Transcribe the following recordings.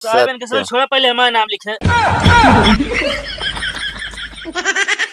साहब इनके सब छोड़ा, पहले हमारा नाम लिखे।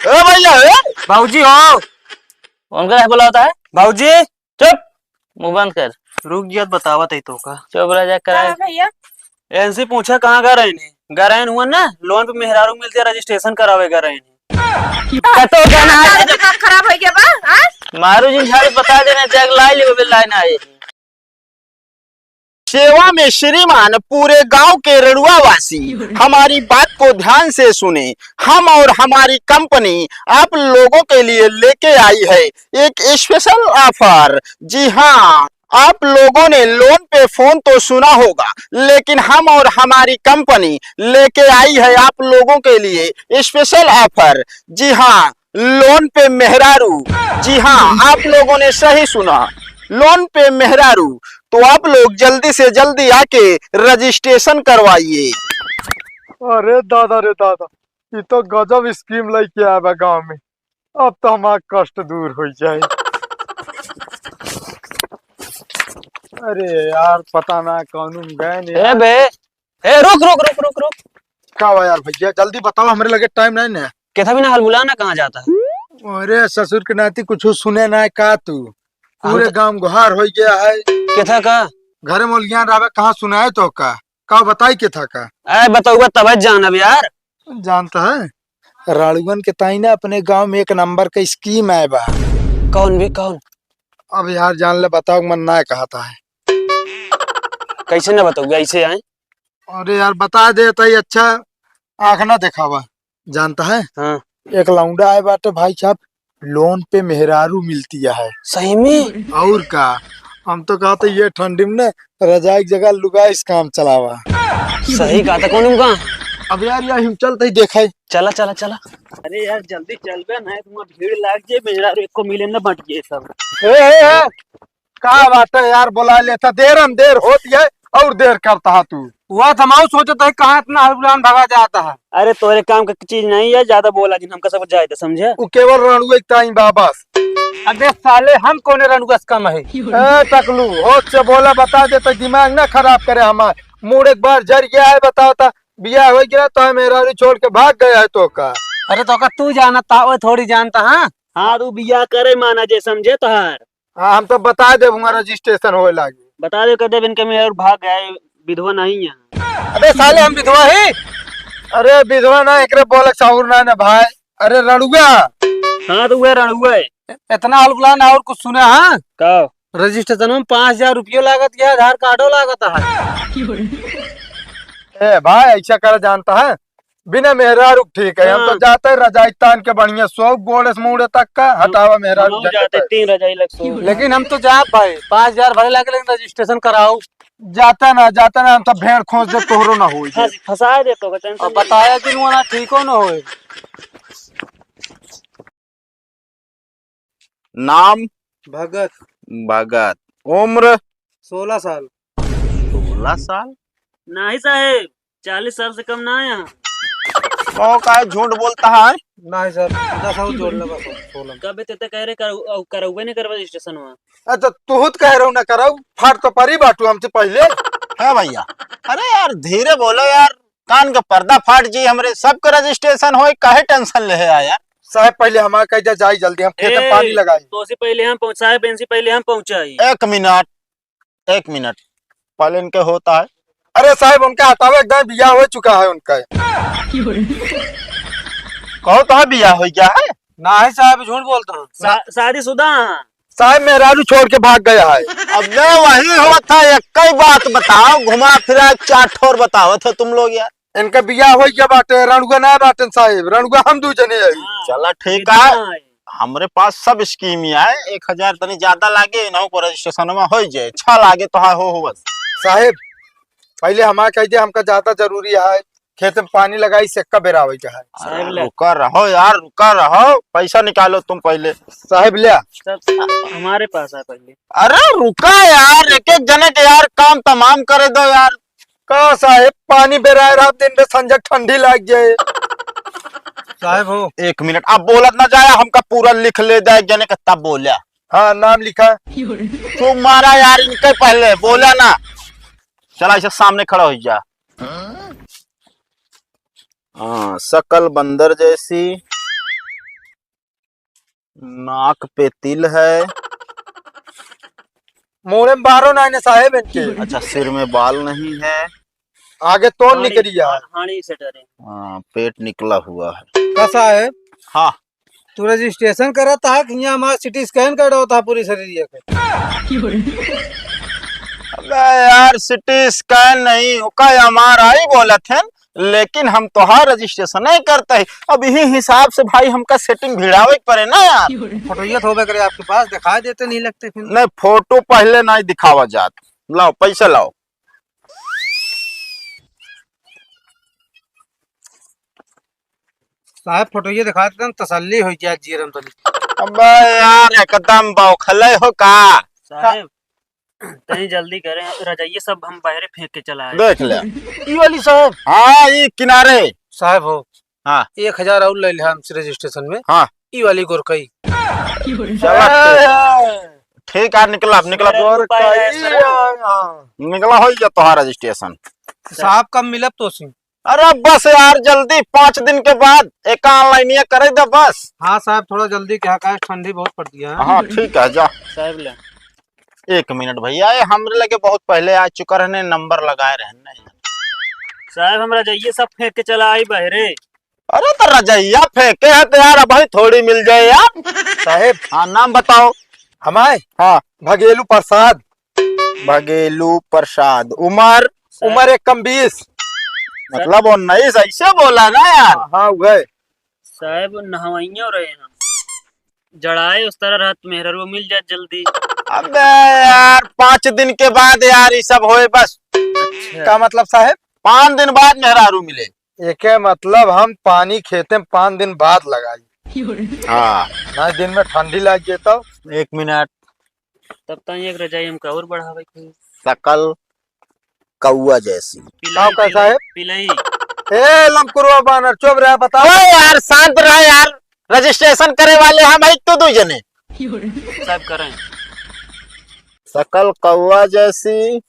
ए भैया बाबूजी हो, उनका क्या बोला होता है? बाबूजी चुप, मुंह बंद कर। रुक गया बतावा तई तो का चुप रह जा कर। भैया ऐसे पूछा कहाँ गा रहे ने गा रहे हुआ ना लोन पे मेहरारू मिलते है, रजिस्ट्रेशन करावे गा रहे तो कहना है दिमाग खराब हो गया बा। मारू जी झाड़ू बता देना, जग लाई ले बिल लाइन आए। सेवा में श्रीमान पूरे गांव के रड़ुआ वासी हमारी बात को ध्यान से सुने। हम और हमारी कंपनी आप लोगों के लिए लेके आई है एक स्पेशल ऑफर। जी हाँ, आप लोगों ने लोन पे फोन तो सुना होगा, लेकिन हम और हमारी कंपनी लेके आई है आप लोगों के लिए स्पेशल ऑफर। जी हाँ, लोन पे मेहरारू। जी हाँ, आप लोगों ने सही सुना, लोन पे मेहरारू। तो आप लोग जल्दी से जल्दी आके रजिस्ट्रेशन करवाइए। अरे दादा रे दादा, ये तो गजब स्कीम लेके आया बा गांव में। अब तो हमारा कष्ट दूर हो जाए। अरे यार पता ना कौन गए नहीं। ए बे ए रुक रुक रुक रुक रुक का हुआ यार भैया, जल्दी बताओ, हमारे लगे टाइम नहीं ना। कैसा भी ना हलमुला ना कहाँ जाता है। अरे ससुर के नाती कुछ सुने ना का तू, पूरे गांव गुहार हो गया है। कैथा का घरे मोलिया रावे कहाँ सुना है तो का बताई के था का। ए बताऊगा तब जान अब यार। जानता है राड़ुगन के ताई ना अपने गांव में एक नंबर का स्कीम है बा। कौन भी कौन? अब यार जान ले, बताओ मन ना कहता है। कैसे ना बताऊगा ऐसे आए। अरे यार बता दे तो अच्छा, आँख ना दिखावा। जानता है हाँ एक लौंडा आए बाटे भाई साहब, लोन पे मेहरारू मिलती है। सही में? और का, हम तो कहते ये ठंडी में ना रजाई की जगह लुगा इस काम चलावा। सही कहा था कौन का। अब यार यह हिमचल देखा चला चला चला। अरे यार जल्दी चल बे, नहीं तुम भीड़ लाग जाए, मेरा एक को मिले ना बट गए सब। का बात है यार, बुला लेता, देर होती है और देर करता है तू। वह थमाऊ सोचता है कहाँ इतना हलमुलान भगा जाता है। अरे तोरे काम का चीज नहीं है, ज्यादा बोला जिन हमका सब जाए थे, समझे? वो केवल रणुए ताई बाबस। अबे साले हम कौन रणुगस कम है। ए टकलू होश से बोला, बता दे तो दिमाग ना खराब करे हमार। मूड एक बार जर गया है, बताओ ता बिया हो गया तो मेरा छोड़ के भाग गया है तो का। अरे तो का तू जाना था वो थोड़ी जानता। हाँ हाँ तू बिया करे माना जे, समझे तोहार। हाँ हम तो बता दे रजिस्ट्रेशन होए लागी। बता दे कर इनके में और भाग गए, विधवा नहीं है। अबे साले हम विधवा है? अरे विधवा ना एक बोल साहुर ना भाई। अरे रणुआ। हाँ तो वह रणुआ है। इतना हलमुलान और कुछ सुना? हाँ का रजिस्ट्रेशन में 5,000 रुपये लागत है, आधार कार्डो लागत है। ए भाई ऐसा कर, जानता है बिना मेहरारू ठीक है। हम तो जाते हैं रजाइतान के बढ़िया सौ गोड़े से मुड़े तक का हटावा मेहरारू जाते 3 रजाई लग सो। लेकिन हम तो जाए भाई 5,000 भरे लगे, लेकिन रजिस्ट्रेशन कराओ। जाता ना हम तो भेड़ खोज दे तोहरो ना हो। फंसा दे तो टेंशन। और बताया कि ना ठीक हो ना हो। नाम भगत भगत, उम्र 16 साल। 16 साल। नहीं साहेब, 40 साल से कम ना है यहाँ। तो का झूठ बोलता है? नहीं सर 10 और जोड़ ले बस 16। कब ते कह रहे करौबे नहीं करवा रजिस्ट्रेशन वहाँ। अच्छा तू कह रहा हूँ ना कराऊ, फाट तो परी बाटू हमसे पहले है भैया। अरे यार धीरे बोलो यार, कान का पर्दा फाट जी, हमरे सबका रजिस्ट्रेशन हो, काहे टेंशन ले है यार। साहब पहले हमारा कह जाए जल्दी, हम खेत में पानी लगाए। तो से पहले हम पहुँचाए, पेंसी पहले हम पहुँचाई। 1 मिनट पहले इनके होता है। अरे साहब उनका हटावे, एकदम बिया हो चुका है उनका। कहो तो है बिया हो गया है? नहीं साहब झूठ बोलता हूँ। शादीशुदा। साहब मेहरारू छोड़ के भाग गया है। अब मैं वही हुआ था, एक कई बात बताओ, घुमा फिरा 4 ठोर बताओ थे तुम लोग यार। इनका बिया हो गया बाटे, रणुआ ना बाटे साहब, रणुआ हम दू जने है। चला ठीक है, हमारे पास सब स्कीम है। 1,000 तनी ज्यादा लागे ना को रजिस्ट्रेशन में हो जाए, 6 लागे तो हो बस। साहब पहले हमारा कह दिया, हमका ज्यादा जरूरी है, खेत में पानी लगाई सेक्का बेरावे का है। रुका रहो यार, रुका रहो, पैसा निकालो तुम पहले। साहब लिया सब हमारे पास है पहले। अरे रुका यार, एक एक जने के यार काम तमाम करे दो यार। कहा साहब पानी बेराए रहा दिन में, संजय ठंडी लग जाए। साहब हो 1 मिनट, अब बोलत ना जाए, हमका पूरा लिख ले जाए जने का तब बोलिया। हाँ नाम लिखा। तुम मारा यार इनके पहले बोला ना। चला इसे सामने खड़ा हो जा। हाँ, शकल बंदर जैसी, नाक पे तिल है, मुंह में बारो ना साहेब इनके। अच्छा सिर में बाल नहीं है, आगे तो निकली है। हाड़ी से डरे। हाँ, पेट निकला हुआ है। का साहेब हाँ, तू रजिस्ट्रेशन करा था कि यहाँ हमारा सिटी स्कैन कर रहा था पूरी शरीर के। अबे यार सिटी स्कैन नहीं का MRI बोला थे, लेकिन हम तो हाँ रजिस्ट्रेशन नहीं करते है। अब यही हिसाब से भाई हमका सेटिंग भिड़ावे के पड़े ना यार। फोटोइया होबे करे आपके पास, दिखा देते नहीं लगते फिर। नहीं, फोटो पहले नहीं दिखावा जात। लाओ पैसा लाओ। साहब फोटोइया दिखा देते तसल्ली हो जाए जीरम तो। अबे यार एकदम बौखले हो का। साहब तनी जल्दी करें, रजाइए सब हम बाहर फेंक के चला आए। देख ले। ई वाली साहब। हाँ, ये किनारे। साहब हो। हाँ 1000 और ले लिया हम रजिस्ट्रेशन में। हाँ, ई वाली गोरकई। ठीक है, निकला निकला निकला हो गया तुम्हारा रजिस्ट्रेशन। साहब कब मिलब तो सी? अरे बस यार जल्दी 5 दिन के बाद एक ऑनलाइन करे दे बस। हाँ साहब थोड़ा जल्दी क्या का, ठंडी बहुत पड़ती है। हाँ ठीक है, जा। साहब ले 1 मिनट भैया, ये हमरे लगे बहुत पहले आ चुका रहने, नंबर लगाए रहने। साहब हम रजाइए सब फेंक के चला आई बहरे। अरे तो रजैया फेंके है तो यार भाई थोड़ी मिल जाए यार। साहेब हाँ नाम बताओ। हमारे हाँ, भगेलू प्रसाद। भगेलू प्रसाद। उम्र? उम्र 21। मतलब वो नहीं ऐसे बोला ना यार। हाँ गए साहब नहवाइया रहे हम जड़ाए उस तरह रात मेहर वो मिल जाए जल्दी। अबे यार 5 दिन के बाद यार ये सब होए बस। अच्छा। का मतलब साहेब? 5 दिन बाद मेहरारू मिले। एक मतलब हम पानी खेते में 5 दिन बाद लगाई। हाँ ना दिन में ठंडी लग गई तो। 1 मिनट। तब तक एक रजाई हम और बढ़ावे के शकल कौआ जैसी। का साहेब? पिलई ए लमकुरवा बानर चुप रहा बताओ। ओए यार शांत रह यार, रजिस्ट्रेशन करे वाले हम एक तो 2 जने। साहब करें। शकल कौआ जैसी,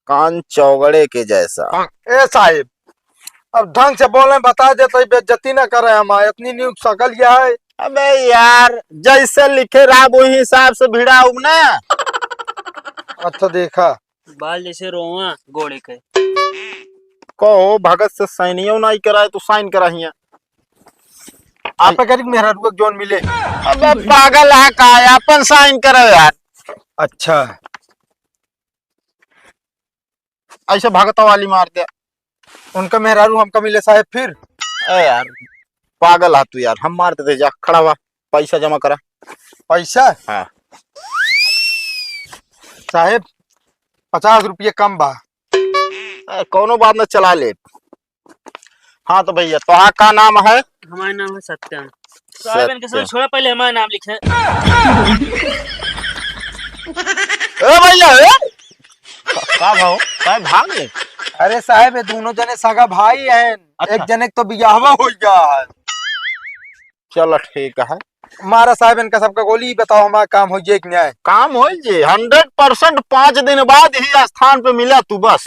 कान चौगड़े के जैसा। ए साहेब अब ढंग से बोले बता देते, बेइज्जती ना करे हमारे। इतनी न्यू शकल क्या है? अबे यार जैसे लिखे रहा वही हिसाब से भिड़ा ना। अच्छा देखा। बाल जैसे रोवा घोड़े के। कहो भगत से साइनियो नहीं कराए तो साइन कराइए। आप करीब मेहरा रुक जोन मिले। अबे पागल है का, अपन साइन करो यार। अच्छा ऐसे भगता वाली मार दे। उनका मेहरारू हमका मिले साहेब फिर। ए यार पागल है तू यार, हम मार देते। जा खड़ा हुआ, पैसा जमा करा। पैसा? हाँ साहेब 50 रुपये कम बा। कोनो बात न, चला ले। हाँ तो भैया तो का नाम है? हमारा नाम है सत्यम। साहब इनके सब छोड़ा, पहले हमारा नाम लिखे। ए भैया का भाव का भाग ले। अरे साहेब ये दोनों जने सगा भाई हैं। अच्छा। एक जने तो बियाहवा हो गया है। चलो ठीक है। मारा साहब इनका सबका गोली बताओ, हमारा काम हो जाए कि नहीं? काम हो जे 100%। 5 दिन बाद ही स्थान पे मिला तू बस।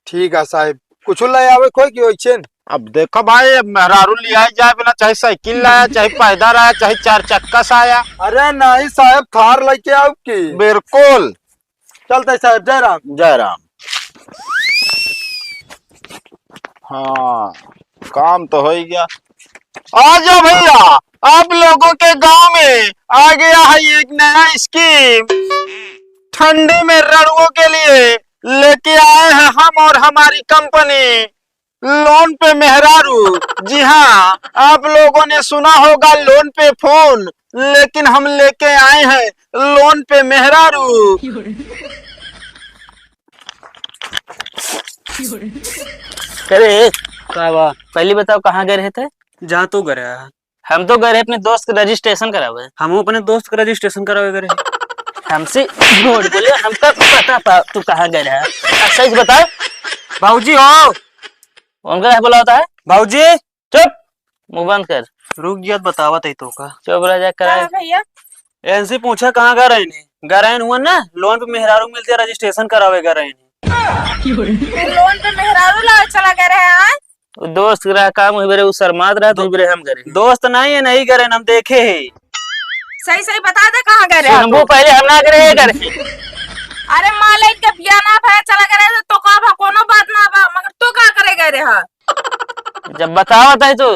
ठीक है साहब, कुछ ले आवे कोई की होई छेन। अब देखो भाई, मेहरारू लिया जाए बिना, चाहे साइकिल लाया, चाहे पैदल आया, चाहे 4 चक्का से आया। अरे नहीं साहब थार लेके आओ की। बिल्कुल चलते साहब। जय राम। जय राम। हाँ काम तो हो ही गया। आ जाओ भैया, आप लोगों के गांव में आ गया है एक नया स्कीम। ठंडी में रणुओं के लिए लेके आए हैं हम और हमारी कंपनी, लोन पे मेहरारू। जी हाँ, आप लोगों ने सुना होगा लोन पे फोन, लेकिन हम लेके आए हैं लोन पे मेहरारू। अरे का बा? पहले बताओ कहाँ गए रहे थे? जहाँ तू गया है। हम तो गए रहे अपने दोस्त का रजिस्ट्रेशन करावे। हम अपने दोस्त का रजिस्ट्रेशन करावे गए। हमसे झूठ बोले, हमको पता था तू कहाँ गए रहा। सच बता। भाऊजी हो। उनका बोला होता है भाऊजी चुप, मुंह बंद कर। रुक जियत बतावा तई तो का। चुप रह जा कराए। भैया ऐसे पूछा कहाँ गए रहे ने? गए हुआ ना लोन पे मेहरारू मिलते रजिस्ट्रेशन करावे गए रहे। लोन पे मेहरारू लावे चला गए रहे हैं। वो दोस्त रहा काम हुई बेरे, वो शर्मात रहा तो बेरे हम करे। दोस्त नहीं है, नहीं करे, हम देखे है। सही सही बता दे कहाँ गए रहे हमको पहले हम ना करे करे। अरे मालिक के बिया ना भय चला गए रहे तो का कोनो बात ना बा, मगर तू का करे गए रहे? जब बताओ है तो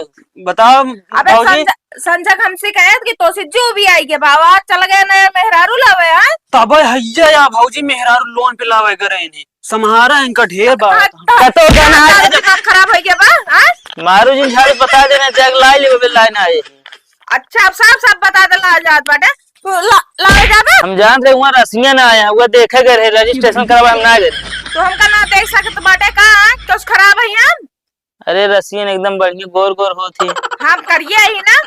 बताओ अबे भाऊजी। संजय हमसे कहे कि तो से जो भी आई के बाबा चल गए नया मेहरारू लावे हैं। तब हैया या भाऊजी मेहरारू लोन पे लावे करे इन्हें समारा इनका ढेर बात। तो दिमाग खराब हो गया बा हाँ? मारू जी झाड़ी बता देना जग लाई ले बे लाइन आए। अच्छा अब सब बता दे ला जात बाटे तू लावे जाबे। हम जान रहे वहां रसिया ना आया हुआ देखे गए रजिस्ट्रेशन करवा हम ना गए। तो हमका ना देख सकत बाटे का तो खराब है हम। अरे रसियन एकदम बढ़िया गोर गोर होती। हम करिए ही ना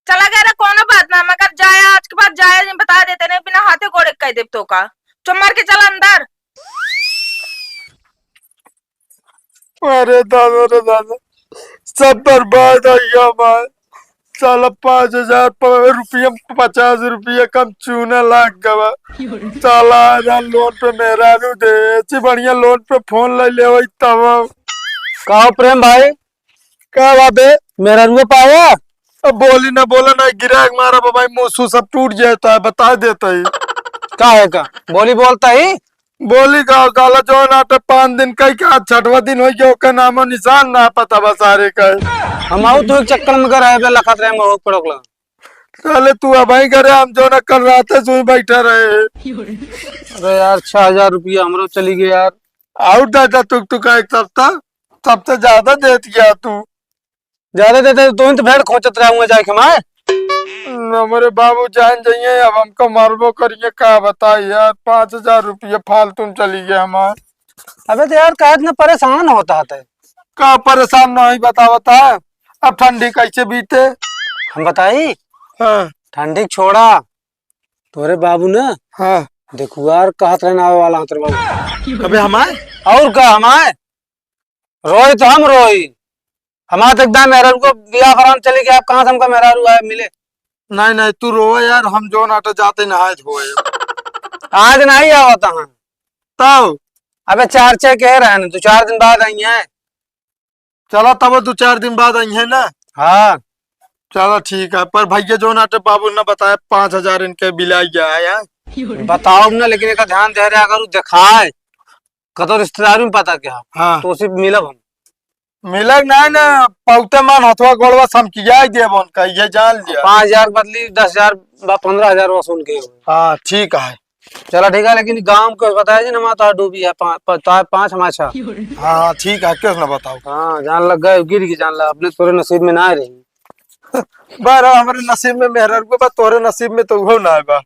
चला गया कोनो बात ना, मगर जाए आज के बाद जाए नहीं बता देते नहीं बिना हाथे गोड़े कह दे तो का चुम्मर के चला अंदर। अरे दादा सब बर्बाद हो गया हमार। साला 5,000 रुपया 50 रुपया कम चूना लाग गवा। साला आजा लोन पे मेहरारू दे अच्छी बढ़िया लोन पे फोन ले ले वही तब कहो प्रेम भाई, का बात है? मेहरारू पाया? अब बोली ना बोला ना गिरा मारा भाई मुंह सब टूट जाता है बता देता ही। का है का बोली बोलता ही बोली का काला जो नाटे 5 दिन का क्या 6वां दिन हो गया ओका नामो निशान ना पता बसारे का। हम आऊ तो एक चक्कर में कर है लखत रहे मोह पड़ोक लगा। चले तू अब ही करे हम जो ना कल रात से बैठा रहे। अरे यार 6,000 रुपया हमरो चली गया यार। आउट दादा तू का एक सप्ताह सबसे ज्यादा दे दिया तू। ज्यादा देते तो भेड़ खोचत रहूंगा जाके मैं। हमारे बाबू जान जाइए अब हमको मारबो करिए का बता यार 5,000 रुपया फालतू में चली गया हमार। अबे तो यार का इतना परेशान होता है का परेशान नहीं बता अब ठंडी कैसे बीते। हम बताई हाँ ठंडी छोड़ा तोरे बाबू ने हाँ देखो यार कहत रहने आवे वाला तेरे बाबू। अबे हमारे और का हमारे रोई तो हम रोई हमारे तो एकदम मेहरारू को बिया कराने चले गए। आप कहाँ से हमका मेहरारू आए मिले? नहीं तू रोवा यार हम जो नाटा जाते नहाए धोए आज नहीं आवता है तब। अबे 4 कह रहे हैं तो 4 दिन बाद आई है। चलो तब 2-4 दिन बाद आई है ना। हाँ चलो ठीक है पर भैया जो नाटे बाबू ने बताया 5,000 इनके बिलाई गया है यार। बताओ ना लेकिन एक ध्यान दे रहे अगर दिखाए कतो रिश्तेदारी में पता क्या हाँ तो उसी मिलब हम। मिलक नहीं ना पौते मान हथवा गोड़वा सम किया देव उनका ये जान लिया। 5,000 बदली 10,000 15,000 वसूल के। हाँ ठीक है। चलो ठीक है लेकिन गांव को बताया जी ना माता डूबी है 5 हमाशा। हाँ ठीक है क्यों ना बताओ। हाँ जान लग गए गिर की जान लगा अपने तोरे नसीब में ना रही। बार हमारे नसीब में मेहरारू को तोरे नसीब में तो वो ना है बा।